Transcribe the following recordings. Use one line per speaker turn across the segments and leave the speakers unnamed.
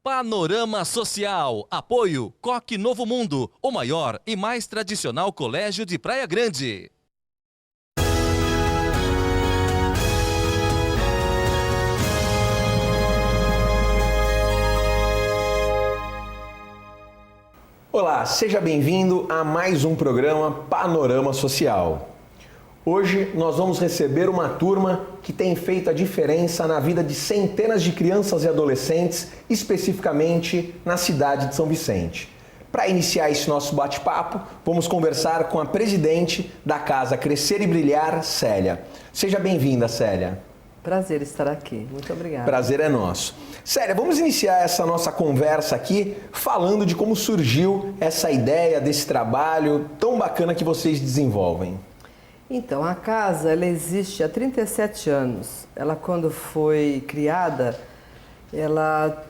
Panorama Social. Apoio Coque Novo Mundo, o maior e mais tradicional colégio de Praia Grande.
Olá, seja bem-vindo a mais um programa Panorama Social. Hoje nós vamos receber uma turma que tem feito a diferença na vida de centenas de crianças e adolescentes, especificamente na cidade de São Vicente. Para iniciar esse nosso bate-papo, vamos conversar com a presidente da Casa Crescer e Brilhar, Célia. Seja bem-vinda, Célia.
Prazer estar aqui. Muito obrigada.
Prazer é nosso. Célia, vamos iniciar essa nossa conversa aqui falando de como surgiu essa ideia desse trabalho tão bacana que vocês desenvolvem.
Então, a casa ela existe há 37 anos. Ela, quando foi criada, ela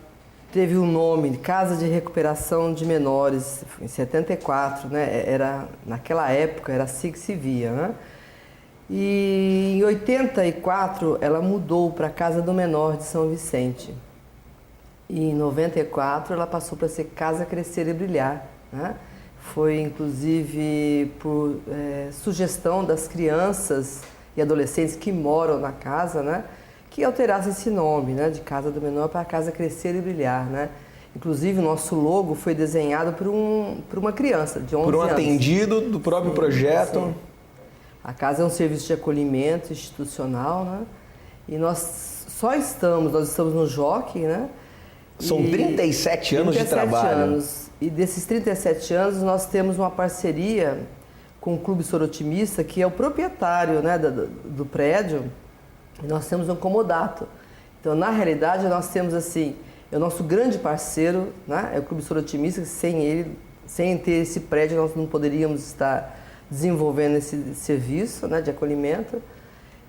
teve o nome de Casa de Recuperação de Menores, em 74, né? Naquela época era assim que se via, né? E em 84 ela mudou para a Casa do Menor de São Vicente. E em 94 ela passou para ser Casa Crescer e Brilhar, né? Foi inclusive por sugestão das crianças e adolescentes que moram na casa, né, que alterasse esse nome, né, de Casa do Menor para Casa Crescer e Brilhar, né? Inclusive o nosso logo foi desenhado por uma criança de 11 anos.
Por um atendido do próprio projeto.
Sim. A casa é um serviço de acolhimento institucional, né? E nós estamos no Jockey, né?
São 37 anos de trabalho.
Anos. E desses 37 anos nós temos uma parceria com o Clube Sorotimista, que é o proprietário, né, do prédio, e nós temos um comodato. Então, na realidade, nós temos assim, é o nosso grande parceiro, né, é o Clube Sorotimista, que sem ter esse prédio, nós não poderíamos estar desenvolvendo esse serviço, né, de acolhimento.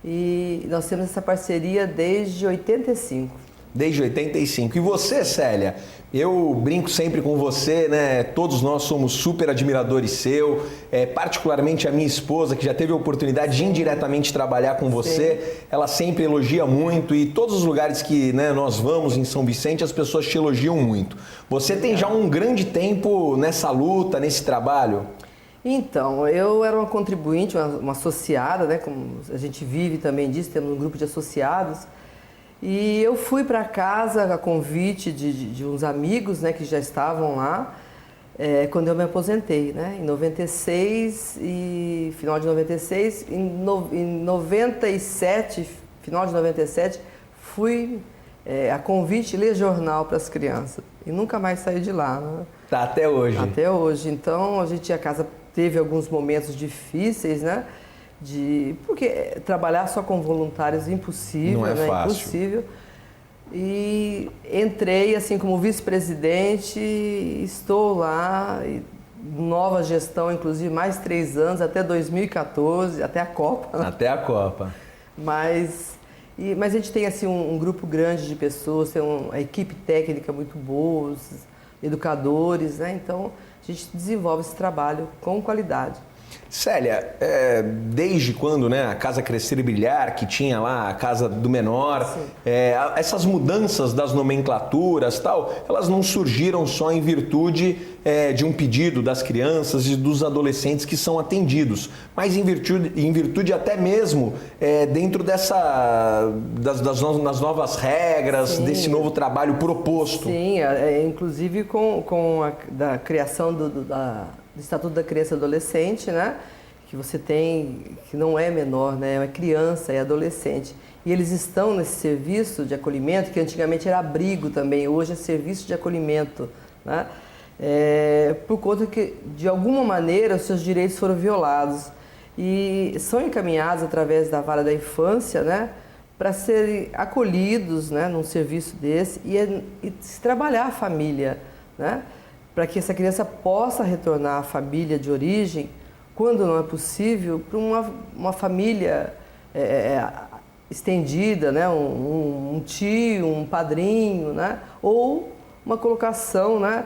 E nós temos essa parceria desde 85.
Desde 85. E você, Célia? Eu brinco sempre com você, né? Todos nós somos super admiradores seu, particularmente a minha esposa, que já teve a oportunidade de indiretamente trabalhar com você. Sim. Ela sempre elogia muito e todos os lugares que, né, nós vamos em São Vicente, as pessoas te elogiam muito. Você tem já um grande tempo nessa luta, nesse trabalho?
Então, eu era uma contribuinte, uma associada, né? Como a gente vive também disso, temos um grupo de associados. E eu fui para casa a convite de uns amigos, né, que já estavam lá, quando eu me aposentei, né, em 96 e final de 96, em 97, final de 97, fui a convite ler jornal para as crianças e nunca mais saí de lá, né?
Tá até hoje.
Até hoje. Então a casa teve alguns momentos difíceis, né? Porque trabalhar só com voluntários é impossível,
não é fácil.
Impossível. E entrei assim como vice-presidente, estou lá, nova gestão, inclusive mais 3 anos, até 2014, até a Copa.
Até a Copa.
Mas a gente tem assim um grupo grande de pessoas, tem uma equipe técnica muito boa, os educadores, né? Então a gente desenvolve esse trabalho com qualidade.
Célia, desde quando, né, a Casa Crescer e Brilhar, que tinha lá a Casa do Menor, essas mudanças das nomenclaturas tal, elas não surgiram só em virtude de um pedido das crianças e dos adolescentes que são atendidos, mas em virtude até mesmo dentro das novas regras, sim, desse novo trabalho proposto.
Sim, inclusive com a criação do Estatuto da Criança e Adolescente, né? Que você tem, que não é menor, né? É criança, é adolescente. E eles estão nesse serviço de acolhimento, que antigamente era abrigo também, hoje é serviço de acolhimento, né? Por conta que, de alguma maneira, os seus direitos foram violados. E são encaminhados através da vara da infância, né? Para serem acolhidos, né? Num serviço desse e se trabalhar a família, né? Para que essa criança possa retornar à família de origem, quando não é possível, para uma família estendida, né? Um tio, um padrinho, né? Ou uma colocação, né,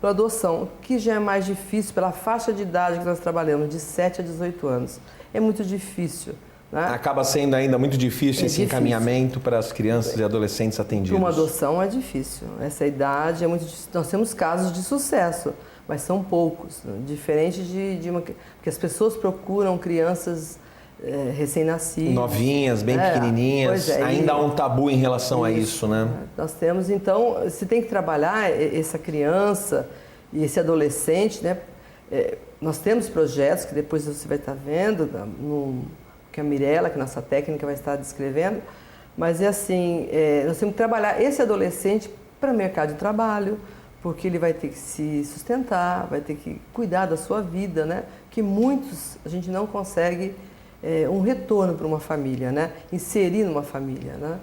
para adoção, que já é mais difícil pela faixa de idade que nós trabalhamos, de 7 a 18 anos. É muito difícil, né?
Acaba sendo ainda muito difícil esse encaminhamento para as crianças e adolescentes atendidos.
Para uma adoção é difícil. Essa idade é muito difícil. Nós temos casos de sucesso, mas são poucos. Né? Diferente de uma... Porque as pessoas procuram crianças recém-nascidas.
Novinhas, bem pequenininhas. Ainda há um tabu em relação a isso, né?
Nós temos, então, se tem que trabalhar essa criança e esse adolescente, né? Nós temos projetos que depois você vai estar vendo, que a Mirella, que é nossa técnica, vai estar descrevendo, mas é assim, nós temos que trabalhar esse adolescente para o mercado de trabalho, porque ele vai ter que se sustentar, vai ter que cuidar da sua vida, né? Que muitos a gente não consegue um retorno para uma família, né? Inserir numa família, né?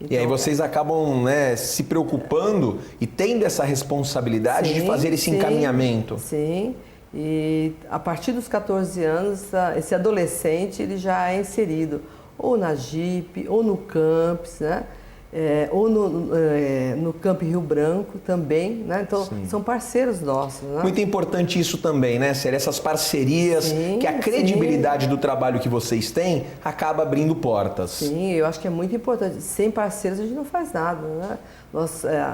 Então,
e aí vocês acabam, né, se preocupando e tendo essa responsabilidade de fazer esse encaminhamento.
Sim, e a partir dos 14 anos, esse adolescente ele já é inserido ou na JIP, ou no Campus, né? Ou no Camp Rio Branco também, né? Então, são parceiros nossos. Né?
Muito importante isso também, né, Célia? Essas parcerias, que a credibilidade do trabalho que vocês têm acaba abrindo portas.
Sim, eu acho que é muito importante. Sem parceiros a gente não faz nada, né?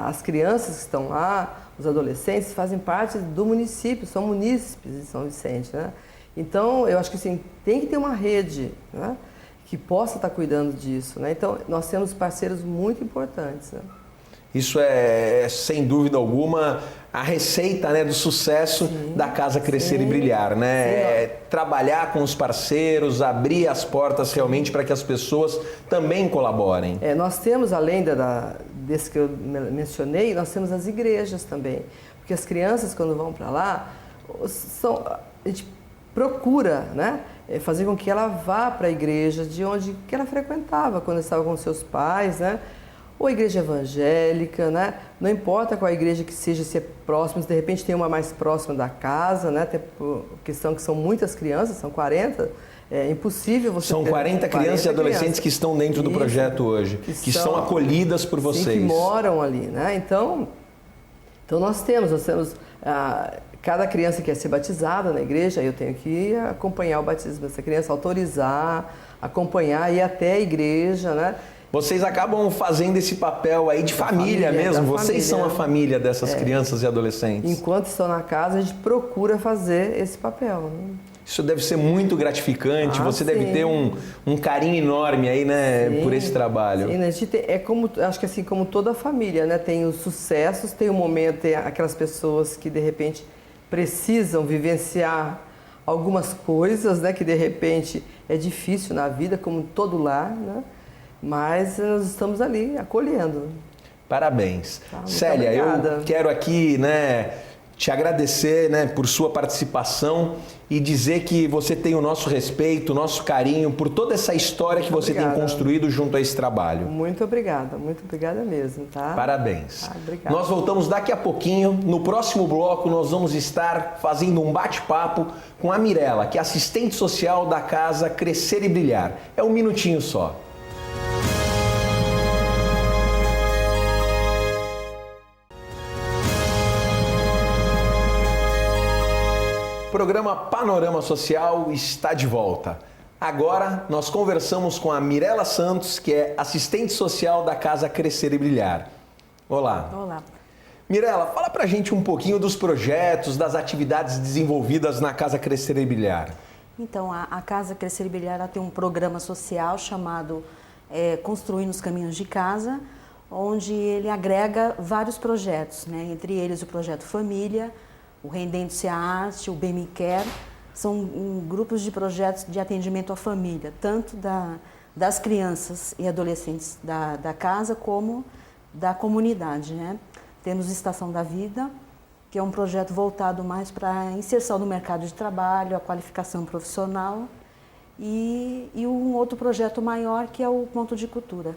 As crianças que estão lá, os adolescentes, fazem parte do município, são munícipes de São Vicente, né? Então, eu acho que assim, tem que ter uma rede, né? Que possa estar cuidando disso, né? Então, nós temos parceiros muito importantes, né?
Isso é, sem dúvida alguma, a receita, né, do sucesso da Casa Crescer e Brilhar, né? Trabalhar com os parceiros, abrir as portas realmente para que as pessoas também colaborem.
Nós temos, além desse que eu mencionei, nós temos as igrejas também. Porque as crianças, quando vão para lá, a gente procura, né, fazer com que ela vá para a igreja de onde que ela frequentava quando estava com seus pais, né? Ou a igreja evangélica, né? Não importa qual igreja que seja, se é próxima, se de repente tem uma mais próxima da casa, né? Até por questão que são muitas crianças, são 40, é impossível você
São 40 crianças e adolescentes que estão dentro do projeto hoje, que são acolhidas por vocês.
Sim, que moram ali, né? Então nós temos cada criança quer ser batizada na igreja, eu tenho que acompanhar o batismo dessa criança, autorizar, acompanhar, ir até a igreja, né?
Vocês acabam fazendo esse papel aí de família mesmo, vocês são a família dessas crianças e adolescentes.
Enquanto estão na casa, a gente procura fazer esse papel. Né?
Isso deve ser muito gratificante, você deve ter um carinho enorme aí, né, por esse trabalho.
Sim, a gente acho que assim como toda família, né, tem os sucessos, tem o momento, tem aquelas pessoas que de repente precisam vivenciar algumas coisas, né, que de repente é difícil na vida, como todo lar, né? Mas nós estamos ali acolhendo.
Parabéns. Célia, eu quero aqui, né, te agradecer, né, por sua participação e dizer que você tem o nosso respeito, o nosso carinho por toda essa história que você tem construído junto a esse trabalho.
Muito obrigada mesmo, tá?
Parabéns.
Obrigada.
Nós voltamos daqui a pouquinho. No próximo bloco nós vamos estar fazendo um bate-papo com a Mirella, que é assistente social da Casa Crescer e Brilhar. É um minutinho só. O programa Panorama Social está de volta. Agora nós conversamos com a Mirella Santos, que é assistente social da Casa Crescer e Brilhar. Olá.
Olá.
Mirella, fala pra gente um pouquinho dos projetos, das atividades desenvolvidas na Casa Crescer e Brilhar.
Então, a Casa Crescer e Brilhar tem um programa social chamado Construindo os Caminhos de Casa, onde ele agrega vários projetos, né? Entre eles o Projeto Família, o Rendendo-se à Arte, o Bem Me Quer, são grupos de projetos de atendimento à família, tanto das crianças e adolescentes da casa como da comunidade, né? Temos Estação da Vida, que é um projeto voltado mais para a inserção no mercado de trabalho, a qualificação profissional, e um outro projeto maior que é o Ponto de Cultura.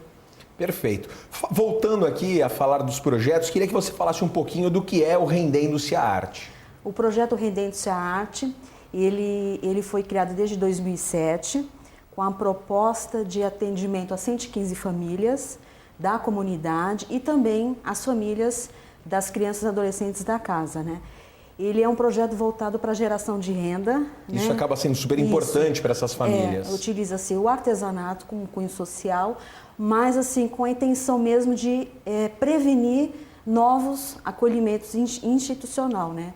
Perfeito. Voltando aqui a falar dos projetos, queria que você falasse um pouquinho do que é o Rendendo-se à Arte.
O projeto Rendendo-se à Arte, ele foi criado desde 2007, com a proposta de atendimento a 115 famílias da comunidade e também as famílias das crianças e adolescentes da casa, né? Ele é um projeto voltado para a geração de renda.
Isso,
né?
acaba sendo super importante para essas famílias.
Utiliza-se o artesanato como cunho social, mas assim, com a intenção mesmo de prevenir novos acolhimentos institucional, né?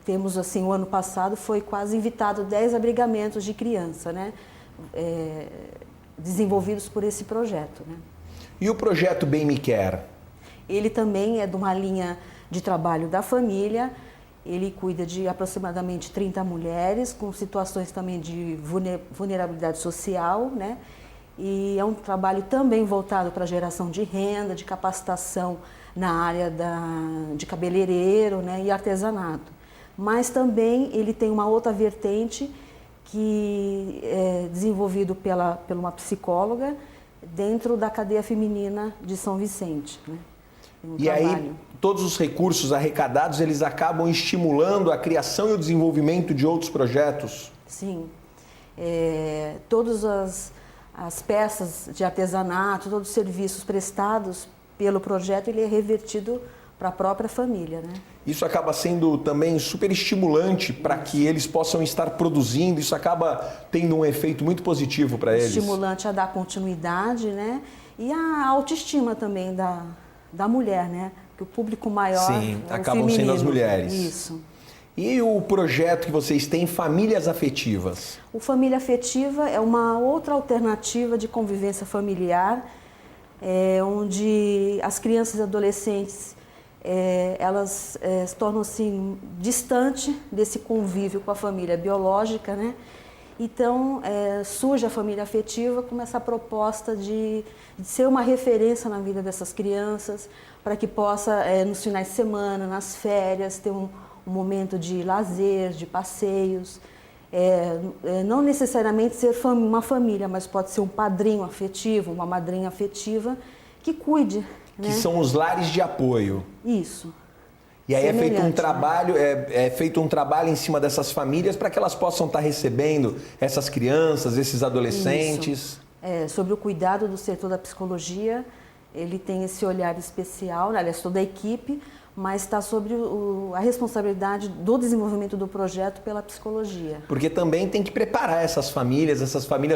Temos assim, o ano passado foi quase evitado 10 abrigamentos de criança, né? Desenvolvidos por esse projeto, né?
E o projeto Bem Me Quer?
Ele também é de uma linha de trabalho da família. Ele cuida de aproximadamente 30 mulheres com situações também de vulnerabilidade social, né? E é um trabalho também voltado para a geração de renda, de capacitação na área de cabeleireiro, né, e artesanato. Mas também ele tem uma outra vertente que é desenvolvido por uma psicóloga dentro da cadeia feminina de São Vicente. Né?
E aí, todos os recursos arrecadados, eles acabam estimulando a criação e o desenvolvimento de outros projetos?
Sim. Todas as peças de artesanato, todos os serviços prestados pelo projeto, ele é revertido para a própria família, né?
Isso acaba sendo também super estimulante para que eles possam estar produzindo, isso acaba tendo um efeito muito positivo para eles.
Estimulante a dar continuidade, né? E a autoestima também da mulher, né? Que o público maior
Sim,
é o
acabam
feminino.
sendo as mulheres.
Isso.
E o projeto que vocês têm, Famílias Afetivas?
O Família Afetiva é uma outra alternativa de convivência familiar, onde as crianças e adolescentes elas se tornam assim distantes desse convívio com a família biológica, né? Então surge a família afetiva como essa proposta de ser uma referência na vida dessas crianças, para que possa nos finais de semana, nas férias, ter um momento de lazer, de passeios. Não necessariamente ser uma família, mas pode ser um padrinho afetivo, uma madrinha afetiva que cuide.
Que são os lares de apoio.
Isso.
E aí é feito um
Semelhante,
trabalho, é feito um trabalho em cima dessas famílias para que elas possam estar recebendo essas crianças, esses adolescentes.
Isso. Sobre o cuidado do setor da psicologia, ele tem esse olhar especial, aliás, toda a equipe, mas está sobre a responsabilidade do desenvolvimento do projeto pela psicologia.
Porque também tem que preparar essas famílias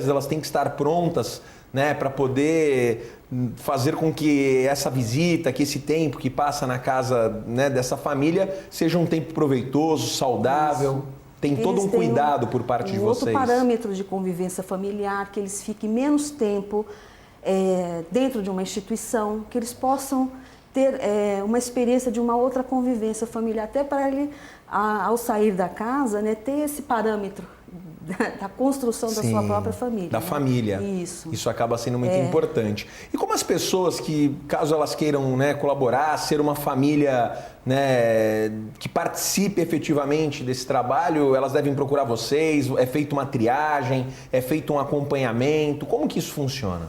elas têm que estar prontas, né, para poder fazer com que essa visita, que esse tempo que passa na casa, né, dessa família seja um tempo proveitoso, saudável. Isso. Tem todo um cuidado por parte de vocês.
Outro parâmetro de convivência familiar, que eles fiquem menos tempo dentro de uma instituição, que eles possam ter uma experiência de uma outra convivência familiar, até para ele, ao sair da casa, né, ter esse parâmetro da construção da sua própria família.
Da família. Isso acaba sendo muito importante. E como as pessoas que, caso elas queiram, né, colaborar, ser uma família, né, que participe efetivamente desse trabalho, elas devem procurar vocês? É feita uma triagem? É feito um acompanhamento? Como que isso funciona?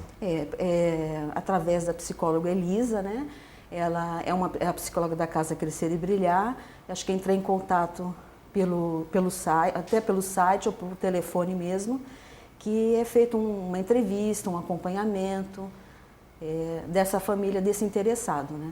Através da psicóloga Elisa, né? Ela é a psicóloga da Casa Crescer e Brilhar. Acho que entrar em contato pelo site, até pelo site ou pelo telefone mesmo, que é feito uma entrevista, um acompanhamento dessa família, desse interessado, né?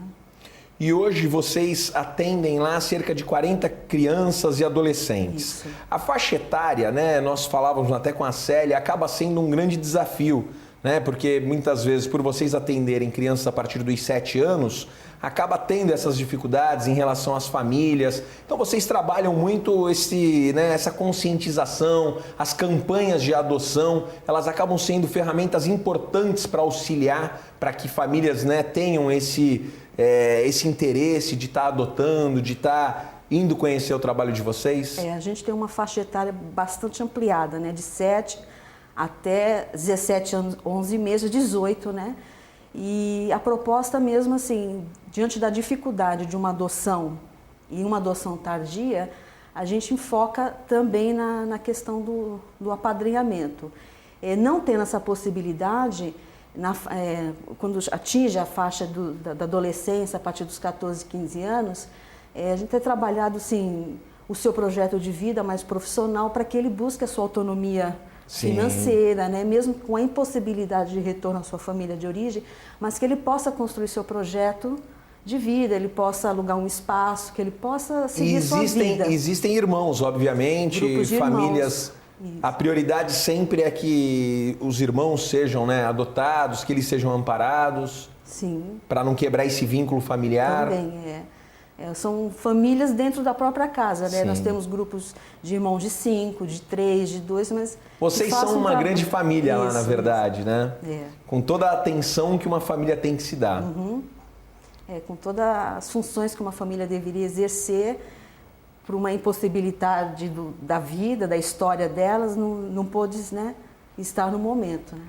E hoje vocês atendem lá cerca de 40 crianças e adolescentes. Isso. A faixa etária, né, nós falávamos até com a Célia, acaba sendo um grande desafio, né? Porque muitas vezes, por vocês atenderem crianças a partir dos 7 anos, acaba tendo essas dificuldades em relação às famílias. Então vocês trabalham muito essa conscientização, as campanhas de adoção, elas acabam sendo ferramentas importantes para auxiliar, para que famílias, né, tenham esse interesse de estar adotando, de estar indo conhecer o trabalho de vocês.
A gente tem uma faixa etária bastante ampliada, né, de 7 até 17 anos, 11 meses, 18, né? E a proposta mesmo, assim, diante da dificuldade de uma adoção e uma adoção tardia, a gente enfoca também na questão do apadrinhamento. Não tendo essa possibilidade, quando atinge a faixa da adolescência, a partir dos 14, 15 anos, a gente tem trabalhado, assim, o seu projeto de vida mais profissional para que ele busque a sua autonomia financeira, né? Mesmo com a impossibilidade de retorno à sua família de origem, mas que ele possa construir seu projeto de vida, ele possa alugar um espaço, que ele possa seguir sua vida.
Existem irmãos, obviamente,
Grupos de
famílias.
Irmãos.
A prioridade sempre é que os irmãos sejam, né, adotados, que eles sejam amparados.
Sim.
Para não quebrar esse vínculo familiar.
Também, são famílias dentro da própria casa, né?
Sim.
Nós temos grupos de irmãos de 5, de 3, de 2, mas...
Vocês são uma grande família lá, na verdade, né? Com toda a atenção que uma família tem que se dar.
Com todas as funções que uma família deveria exercer, por uma impossibilidade da vida, da história delas, não pôde, né, estar no momento, né?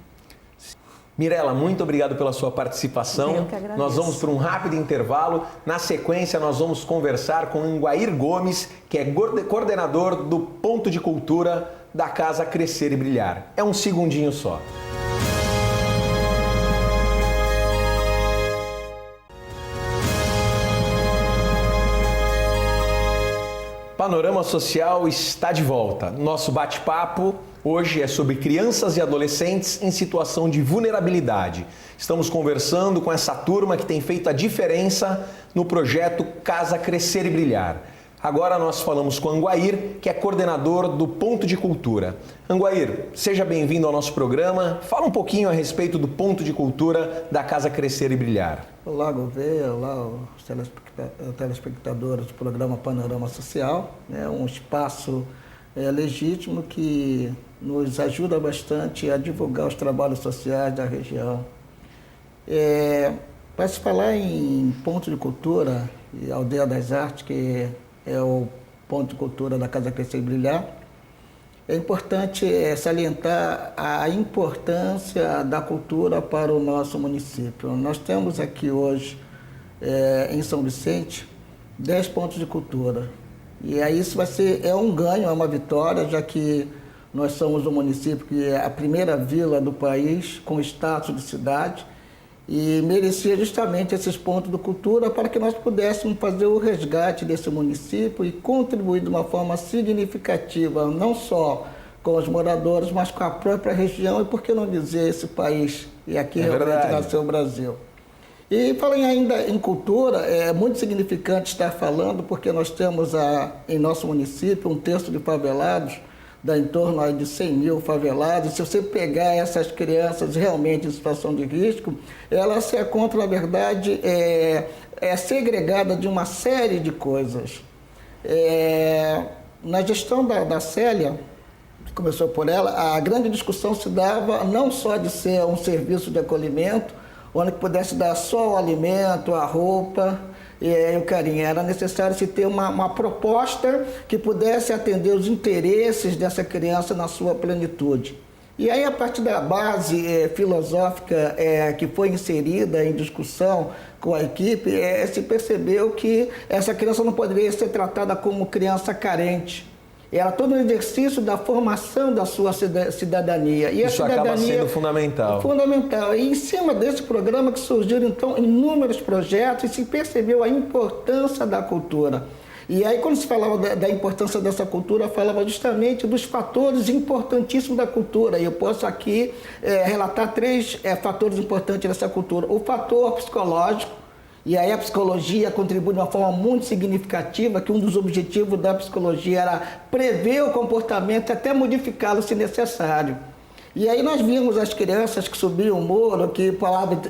Mirela, muito obrigado pela sua participação.
Eu que agradeço.
Nós vamos para um rápido intervalo. Na sequência, nós vamos conversar com o Nguair Gomes, que é coordenador do Ponto de Cultura da Casa Crescer e Brilhar. É um segundinho só. Panorama Social está de volta. Nosso bate-papo hoje é sobre crianças e adolescentes em situação de vulnerabilidade. Estamos conversando com essa turma que tem feito a diferença no projeto Casa Crescer e Brilhar. Agora nós falamos com o Nguair, que é coordenador do Ponto de Cultura. Nguair, seja bem-vindo ao nosso programa. Fala um pouquinho a respeito do Ponto de Cultura da Casa Crescer e Brilhar.
Olá, Gouveia. Olá, os telespectadores do programa Panorama Social. É um espaço legítimo que nos ajuda bastante a divulgar os trabalhos sociais da região. Para se falar em Ponto de Cultura e Aldeia das Artes, que é o Ponto de Cultura da Casa Crescer e Brilhar, é importante salientar a importância da cultura para o nosso município. Nós temos aqui hoje, em São Vicente, 10 pontos de cultura. E aí isso é um ganho, é uma vitória, já que nós somos um município que é a primeira vila do país com status de cidade e merecia justamente esses pontos de cultura para que nós pudéssemos fazer o resgate desse município e contribuir de uma forma significativa, não só com os moradores, mas com a própria região e, por que não dizer, esse país. E aqui realmente nasceu o Brasil. E falando ainda em cultura, é muito significante estar falando, porque nós temos em nosso município 1/3 de favelados, dá em torno aí de 100 mil favelados. Se você pegar essas crianças realmente em situação de risco, elas se encontram, na verdade, segregada de uma série de coisas. Na gestão da Célia, que começou por ela, a grande discussão se dava não só de ser um serviço de acolhimento, onde pudesse dar só o alimento, a roupa e o carinho. Era necessário se ter uma proposta que pudesse atender os interesses dessa criança na sua plenitude. E aí, a partir da base filosófica que foi inserida em discussão com a equipe, se percebeu que essa criança não poderia ser tratada como criança carente. Era todo um exercício da formação da sua cidadania. E
isso acaba sendo fundamental.
Fundamental. E em cima desse programa que surgiram, então, inúmeros projetos e se percebeu a importância da cultura. E aí, quando se falava da importância dessa cultura, falava justamente dos fatores importantíssimos da cultura. E eu posso aqui relatar 3 fatores importantes dessa cultura. O fator psicológico. E aí a psicologia contribui de uma forma muito significativa, que um dos objetivos da psicologia era prever o comportamento e até modificá-lo se necessário. E aí nós vimos as crianças que subiam o muro, que falavam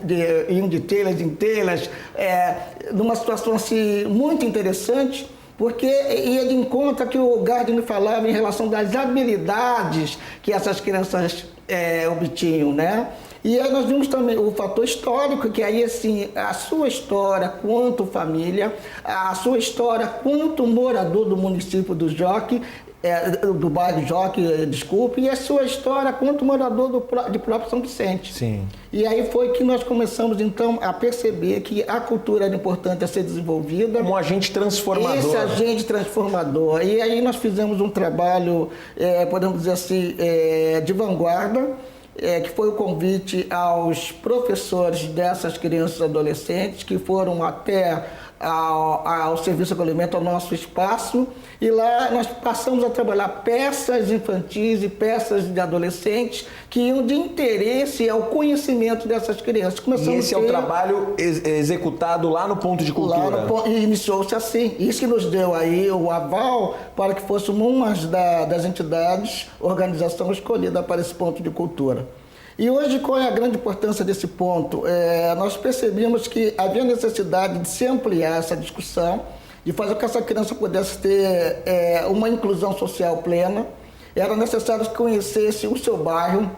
iam de telhas em telhas, numa situação assim, muito interessante, porque ia de encontro que o Gardner falava em relação das habilidades que essas crianças obtinham, né? E aí nós vimos também o fator histórico, que aí, assim, a sua história quanto família, a sua história quanto morador do município do Jockey, do bairro Jockey, desculpe, e a sua história quanto morador de próprio São Vicente.
Sim.
E aí foi que nós começamos, então, a perceber que a cultura era importante a ser desenvolvida.
Como um agente transformador.
Esse agente transformador. E aí nós fizemos um trabalho, podemos dizer assim, de vanguarda, que foi o convite aos professores dessas crianças e adolescentes que foram até ao Serviço de Acolhimento, ao nosso espaço, e lá nós passamos a trabalhar peças infantis e peças de adolescentes que iam de interesse ao conhecimento dessas crianças.
E esse é o trabalho executado lá no Ponto de Cultura?
E iniciou-se assim. Isso que nos deu aí o aval para que fôssemos uma das entidades, organização escolhida para esse Ponto de Cultura. E hoje, qual é a grande importância desse ponto? Nós percebemos que havia necessidade de se ampliar essa discussão, de fazer com que essa criança pudesse ter uma inclusão social plena. Era necessário que conhecesse o seu bairro.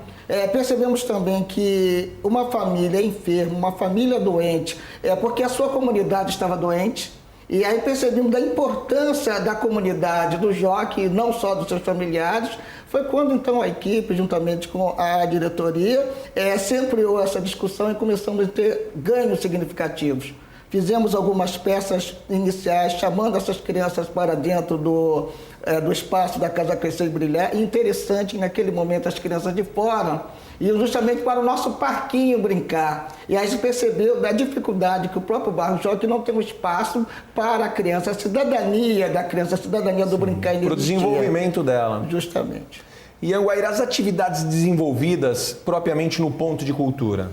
Percebemos também que uma família enferma, uma família doente, porque a sua comunidade estava doente. E aí percebemos da importância da comunidade, do Jockey, não só dos seus familiares. Foi quando então a equipe, juntamente com a diretoria, se ampliou essa discussão e começamos a ter ganhos significativos. Fizemos algumas peças iniciais, chamando essas crianças para dentro do espaço da Casa Crescer e Brilhar. E interessante, naquele momento, as crianças de fora iam justamente para o nosso parquinho brincar. E aí se percebeu da dificuldade que o próprio bairro Jockey não tem um espaço para a criança, a cidadania da criança, a cidadania do brincar.
Para o desenvolvimento dela.
Justamente.
E, Anguaíra, as atividades desenvolvidas propriamente no Ponto de Cultura?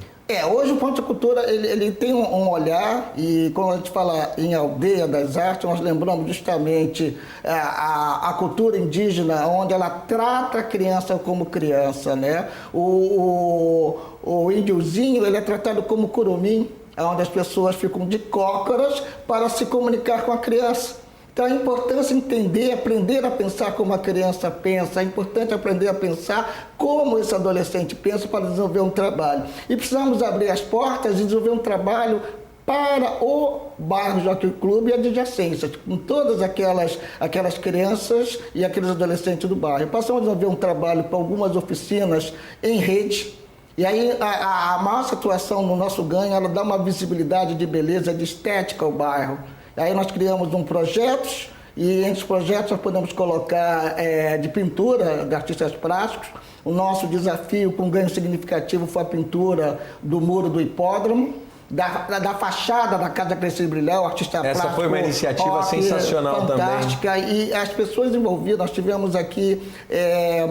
Hoje o Ponto de Cultura ele tem um olhar, e quando a gente fala em Aldeia das Artes, nós lembramos justamente a cultura indígena, onde ela trata a criança como criança, né? O índiozinho, ele é tratado como curumim, onde as pessoas ficam de cócoras para se comunicar com a criança. Então é importante entender, aprender a pensar como a criança pensa, é importante aprender a pensar como esse adolescente pensa para desenvolver um trabalho. E precisamos abrir as portas e desenvolver um trabalho para o bairro Jockey Club e adjacências, com todas aquelas crianças e aqueles adolescentes do bairro. Passamos a desenvolver um trabalho para algumas oficinas em rede. E aí a nossa atuação no nosso ganho, ela dá uma visibilidade de beleza, de estética ao bairro. Aí nós criamos projetos, e entre os projetos nós podemos colocar de pintura de artistas plásticos. O nosso desafio com ganho significativo foi a pintura do muro do hipódromo, da fachada da Casa Crescer e Brilhar, o artista plástico.
Essa foi uma iniciativa sensacional
fantástica,
também.
E as pessoas envolvidas, nós tivemos aqui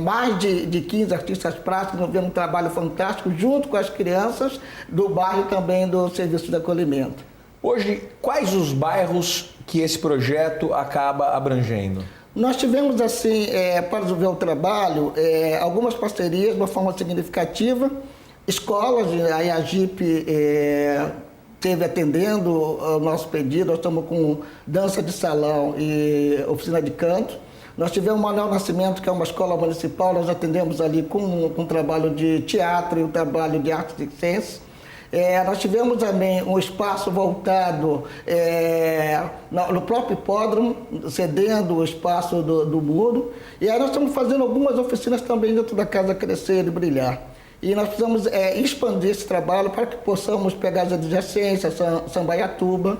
mais de 15 artistas plásticos desenvolvendo um trabalho fantástico, junto com as crianças do bairro e também do Serviço de Acolhimento.
Hoje, quais os bairros que esse projeto acaba abrangendo?
Nós tivemos, assim, para desenvolver o trabalho, algumas parcerias de uma forma significativa. Escolas, aí a JIP esteve atendendo o nosso pedido, nós estamos com dança de salão e oficina de canto. Nós tivemos o Manuel Nascimento, que é uma escola municipal, nós atendemos ali com um trabalho de teatro e um trabalho de artes e ciências. Nós tivemos também um espaço voltado no próprio hipódromo, cedendo o espaço do muro. E aí nós estamos fazendo algumas oficinas também dentro da Casa Crescer e Brilhar. E nós precisamos expandir esse trabalho para que possamos pegar as adjacências, Sambaiatuba.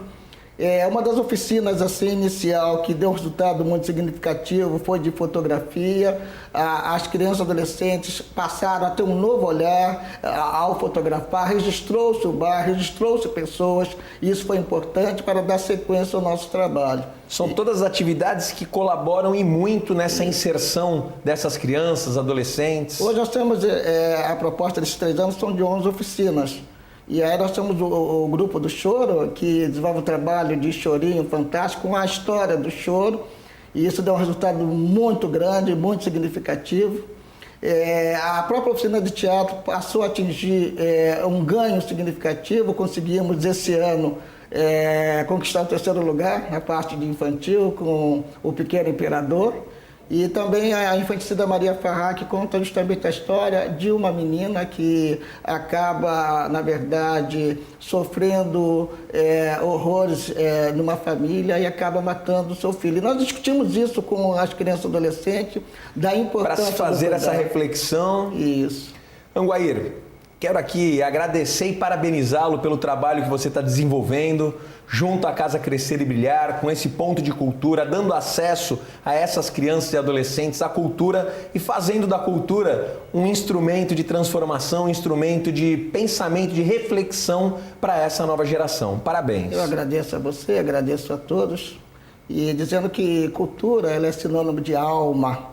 Uma das oficinas assim, inicial que deu um resultado muito significativo foi de fotografia. As crianças e adolescentes passaram a ter um novo olhar ao fotografar, registrou-se o bairro, registrou-se pessoas, e isso foi importante para dar sequência ao nosso trabalho.
São todas atividades que colaboram e muito nessa inserção dessas crianças, adolescentes.
Hoje nós temos a proposta desses 3 anos, são de 11 oficinas. E aí nós temos o grupo do choro, que desenvolve um trabalho de chorinho fantástico, com a história do choro. E isso deu um resultado muito grande, muito significativo. A própria oficina de teatro passou a atingir um ganho significativo. Conseguimos, esse ano, conquistar o 3º lugar na parte de infantil, com o Pequeno Imperador. E também a Infanticida Maria Farrá, que conta justamente a história de uma menina que acaba, na verdade, sofrendo horrores numa família e acaba matando o seu filho. E nós discutimos isso com as crianças e adolescentes, da importância...
Para se fazer essa reflexão...
Isso.
Anguaíra, quero aqui agradecer e parabenizá-lo pelo trabalho que você está desenvolvendo junto à Casa Crescer e Brilhar, com esse ponto de cultura, dando acesso a essas crianças e adolescentes à cultura e fazendo da cultura um instrumento de transformação, um instrumento de pensamento, de reflexão para essa nova geração. Parabéns.
Eu agradeço a você, agradeço a todos, e dizendo que cultura ela é sinônimo de alma.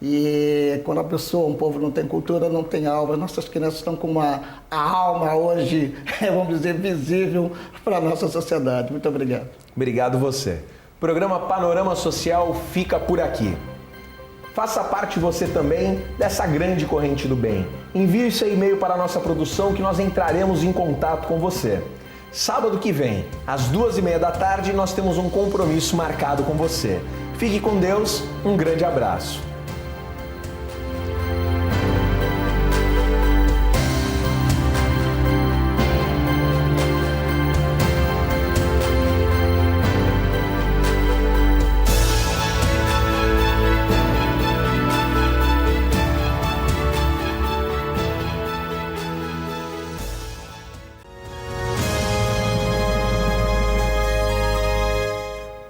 E quando um povo não tem cultura, não tem alma. Nossas crianças estão com a alma hoje, vamos dizer, visível para a nossa sociedade. Muito obrigado.
Obrigado você. O programa Panorama Social fica por aqui. Faça parte você também dessa grande corrente do bem. Envie seu e-mail para a nossa produção que nós entraremos em contato com você. Sábado que vem, às 2h30 da tarde, nós temos um compromisso marcado com você. Fique com Deus, um grande abraço.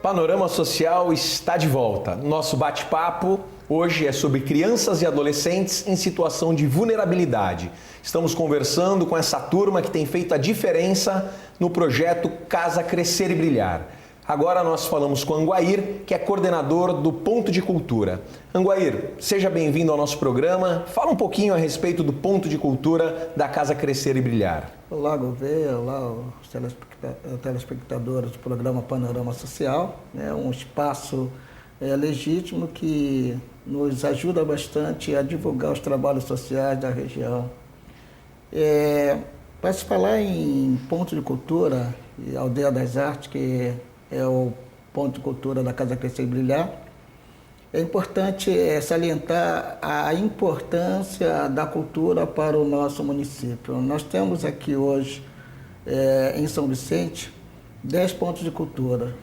Panorama Social está de volta. Nosso bate-papo hoje é sobre crianças e adolescentes em situação de vulnerabilidade. Estamos conversando com essa turma que tem feito a diferença no projeto Casa Crescer e Brilhar. Agora nós falamos com Anguair, que é coordenador do Ponto de Cultura. Anguair, seja bem-vindo ao nosso programa. Fala um pouquinho a respeito do Ponto de Cultura da Casa Crescer e Brilhar.
Olá, Gouveia, olá, os telespectadores do programa Panorama Social. É um espaço legítimo que nos ajuda bastante a divulgar os trabalhos sociais da região. Para se falar em Ponto de Cultura e Aldeia das Artes, que é o Ponto de Cultura da Casa Crescer e Brilhar, é importante salientar a importância da cultura para o nosso município. Nós temos aqui hoje, em São Vicente, 10 pontos de cultura.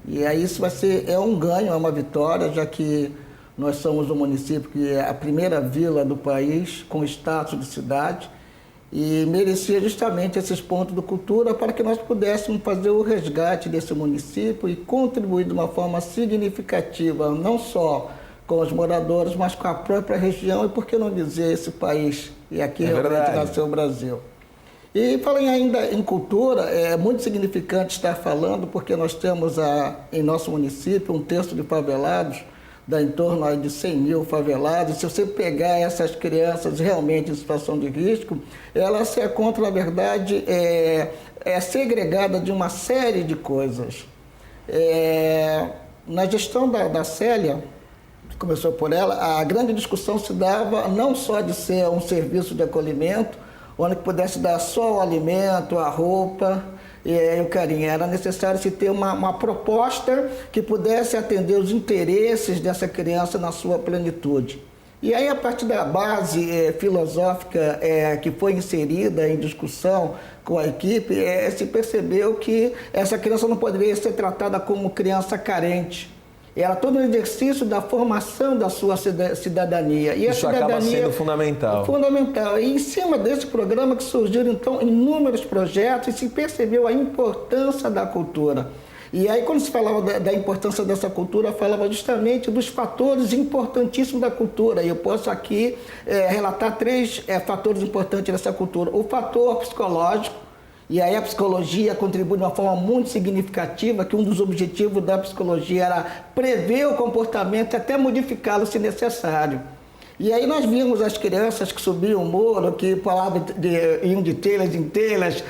E aí isso é um ganho, é uma vitória, já que nós somos um município que é a primeira vila do país com status de cidade, e merecia justamente esses pontos de cultura para que nós pudéssemos fazer o resgate desse município e contribuir de uma forma significativa, não só com os moradores, mas com a própria região e, por que não dizer, esse país. E aqui realmente nasceu o Brasil. E falando ainda em cultura, é muito significante estar falando, porque nós temos em nosso município um terço de favelados, dá em torno de 100 mil favelados. Se você pegar essas crianças realmente em situação de risco, ela se encontra, na verdade, segregada de uma série de coisas. Na gestão da Célia, que começou por ela, a grande discussão se dava não só de ser um serviço de acolhimento, onde pudesse dar só o alimento, a roupa e o carinho. Era necessário se ter uma proposta que pudesse atender os interesses dessa criança na sua plenitude. E aí, a partir da base filosófica que foi inserida em discussão com a equipe, se percebeu que essa criança não poderia ser tratada como criança carente. Era todo um exercício da formação da sua cidadania. E
isso acaba sendo fundamental.
Fundamental. E em cima desse programa que surgiram, então, inúmeros projetos e se percebeu a importância da cultura. E aí, quando se falava da importância dessa cultura, falava justamente dos fatores importantíssimos da cultura. E eu posso aqui relatar 3 fatores importantes dessa cultura. O fator psicológico. E aí a psicologia contribui de uma forma muito significativa, que um dos objetivos da psicologia era prever o comportamento e até modificá-lo se necessário. E aí nós vimos as crianças que subiam o muro, que falavam iam de telhas em telhas,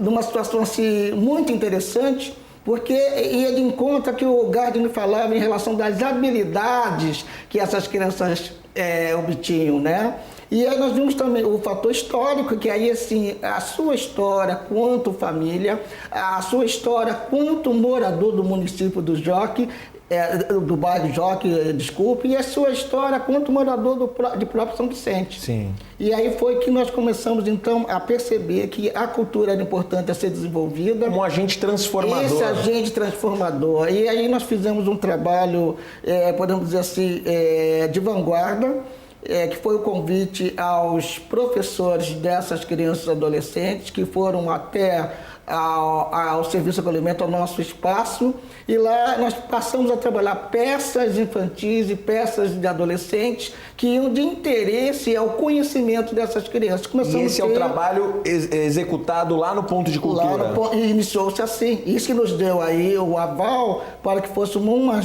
numa situação assim, muito interessante, porque ia de encontro que o Gardner falava em relação das habilidades que essas crianças obtinham, né? E aí nós vimos também o fator histórico, que aí, assim, a sua história quanto família, a sua história quanto morador do município do Jockey, do bairro Jockey, desculpe, e a sua história quanto morador de próprio São Vicente.
Sim.
E aí foi que nós começamos, então, a perceber que a cultura era importante a ser desenvolvida.
Como um agente transformador.
Esse agente transformador. E aí nós fizemos um trabalho, podemos dizer assim, de vanguarda, que foi o convite aos professores dessas crianças e adolescentes que foram até ao Serviço de Acolhimento, ao nosso espaço, e lá nós passamos a trabalhar peças infantis e peças de adolescentes que iam de interesse ao conhecimento dessas crianças.
E esse é o trabalho executado lá no Ponto de Cultura?
E iniciou-se assim. Isso que nos deu aí o aval para que fôssemos uma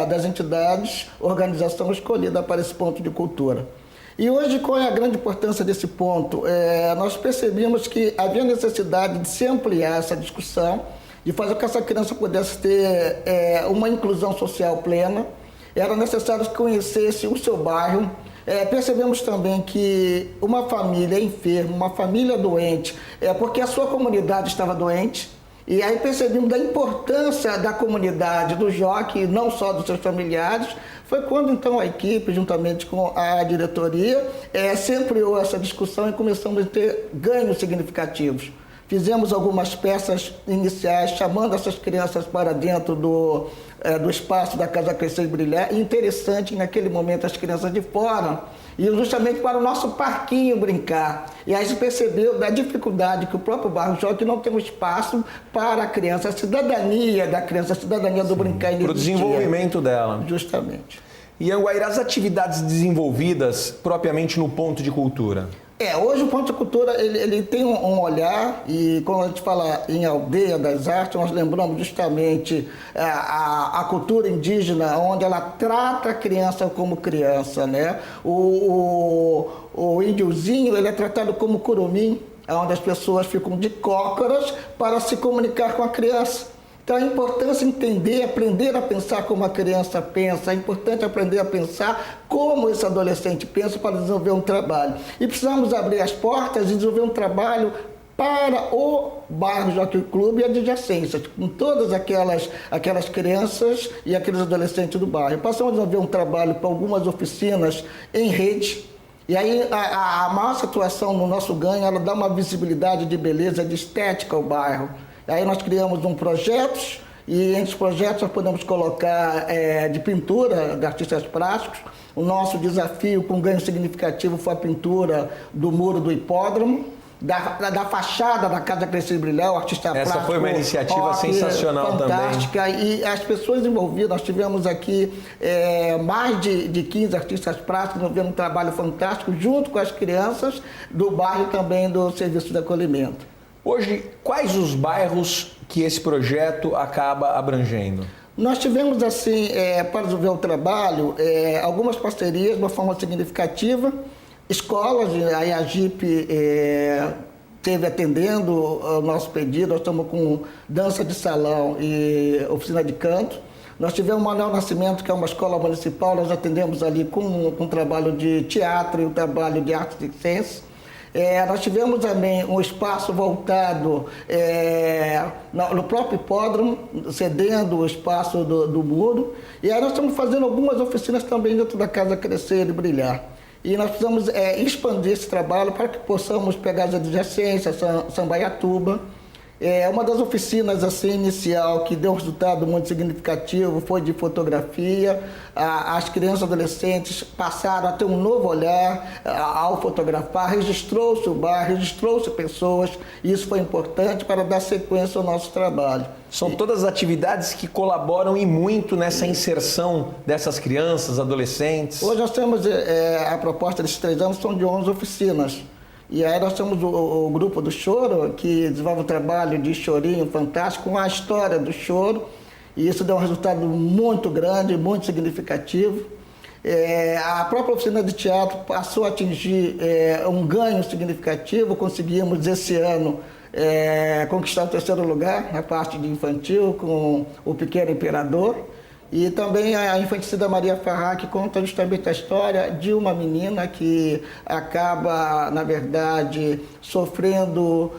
das entidades, organização escolhida para esse Ponto de Cultura. E hoje, qual é a grande importância desse ponto? Nós percebemos que havia necessidade de se ampliar essa discussão, de fazer com que essa criança pudesse ter uma inclusão social plena. Era necessário que conhecesse o seu bairro. Percebemos também que uma família enferma, uma família doente, porque a sua comunidade estava doente. E aí percebemos da importância da comunidade, do jockey, não só dos seus familiares. Foi quando então a equipe, juntamente com a diretoria, se ampliou essa discussão e começamos a ter ganhos significativos. Fizemos algumas peças iniciais, chamando essas crianças para dentro do espaço da Casa Crescer e Brilhar. E interessante, naquele momento, as crianças de fora iam justamente para o nosso parquinho brincar. E aí se percebeu da dificuldade que o próprio bairro Jockey não tem um espaço para a criança, a cidadania da criança, a cidadania do brincar.
Para o desenvolvimento dela.
Justamente.
E, Anguaíra, as atividades desenvolvidas propriamente no Ponto de Cultura?
Hoje o Ponto de Cultura ele tem um olhar, e quando a gente fala em Aldeia das Artes, nós lembramos justamente a cultura indígena, onde ela trata a criança como criança, né? O índiozinho, ele é tratado como curumim, onde as pessoas ficam de cócoras para se comunicar com a criança. Então, a importância de entender, aprender a pensar como a criança pensa, é importante aprender a pensar como esse adolescente pensa para desenvolver um trabalho. E precisamos abrir as portas e desenvolver um trabalho para o bairro Jockey Clube e adjacências, com todas aquelas crianças e aqueles adolescentes do bairro. Passamos a desenvolver um trabalho para algumas oficinas em rede. E aí a nossa atuação no nosso ganho, ela dá uma visibilidade de beleza, de estética ao bairro. Aí nós criamos projetos, e entre os projetos nós podemos colocar de pintura de artistas plásticos. O nosso desafio com ganho significativo foi a pintura do muro do hipódromo, da fachada da Casa Crescer e Brilhar, o artista plástico.
Essa foi uma iniciativa sensacional
fantástica,
também.
E as pessoas envolvidas, nós tivemos aqui mais de 15 artistas plásticos desenvolvendo um trabalho fantástico, junto com as crianças do bairro também do Serviço de Acolhimento.
Hoje, quais os bairros que esse projeto acaba abrangendo?
Nós tivemos, assim, para desenvolver o trabalho, algumas parcerias de uma forma significativa. Escolas, aí a JIP esteve atendendo ao nosso pedido. Nós estamos com dança de salão e oficina de canto. Nós tivemos o Manuel Nascimento, que é uma escola municipal. Nós atendemos ali com um trabalho de teatro e um trabalho de artes e ciências. Nós tivemos também um espaço voltado no próprio hipódromo, cedendo o espaço do muro. E aí nós estamos fazendo algumas oficinas também dentro da Casa Crescer e Brilhar. E nós precisamos expandir esse trabalho para que possamos pegar as adjacências, Sambaiatuba. Uma das oficinas assim, inicial que deu um resultado muito significativo foi de fotografia. As crianças e adolescentes passaram a ter um novo olhar ao fotografar, registrou-se o bairro, registrou-se pessoas, e isso foi importante para dar sequência ao nosso trabalho.
São todas atividades que colaboram e muito nessa inserção dessas crianças, adolescentes.
Hoje nós temos a proposta desses 3 anos, são de 11 oficinas. E aí nós temos o grupo do choro, que desenvolve um trabalho de chorinho fantástico, com a história do choro, e isso deu um resultado muito grande, muito significativo. A própria oficina de teatro passou a atingir um ganho significativo. Conseguimos esse ano conquistar o 3º lugar na parte de infantil com o Pequeno Imperador. E também a Infanticida Maria Farrá, que conta justamente a história de uma menina que acaba, na verdade, sofrendo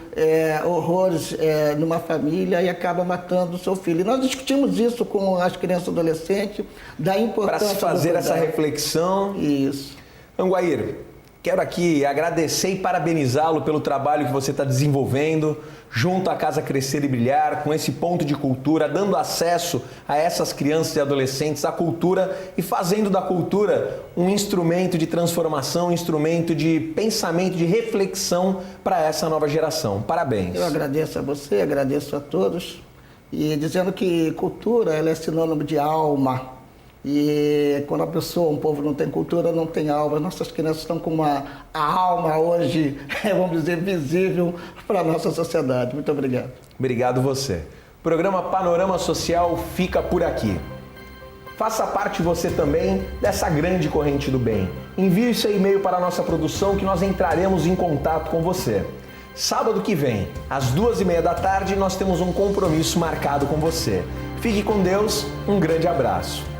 horrores numa família e acaba matando o seu filho. E nós discutimos isso com as crianças e adolescentes, da importância...
Para se fazer essa reflexão...
Isso.
Anguaíra, quero aqui agradecer e parabenizá-lo pelo trabalho que você está desenvolvendo junto à Casa Crescer e Brilhar, com esse ponto de cultura, dando acesso a essas crianças e adolescentes à cultura e fazendo da cultura um instrumento de transformação, um instrumento de pensamento, de reflexão para essa nova geração. Parabéns.
Eu agradeço a você, agradeço a todos, e dizendo que cultura ela é sinônimo de alma. E quando a pessoa, um povo não tem cultura, não tem alma. Nossas crianças estão com a alma hoje, vamos dizer, visível para a nossa sociedade. Muito obrigado.
Obrigado você. O programa Panorama Social fica por aqui. Faça parte você também dessa grande corrente do bem. Envie seu e-mail para a nossa produção que nós entraremos em contato com você. Sábado que vem, às 2h30 da tarde, nós temos um compromisso marcado com você. Fique com Deus, um grande abraço.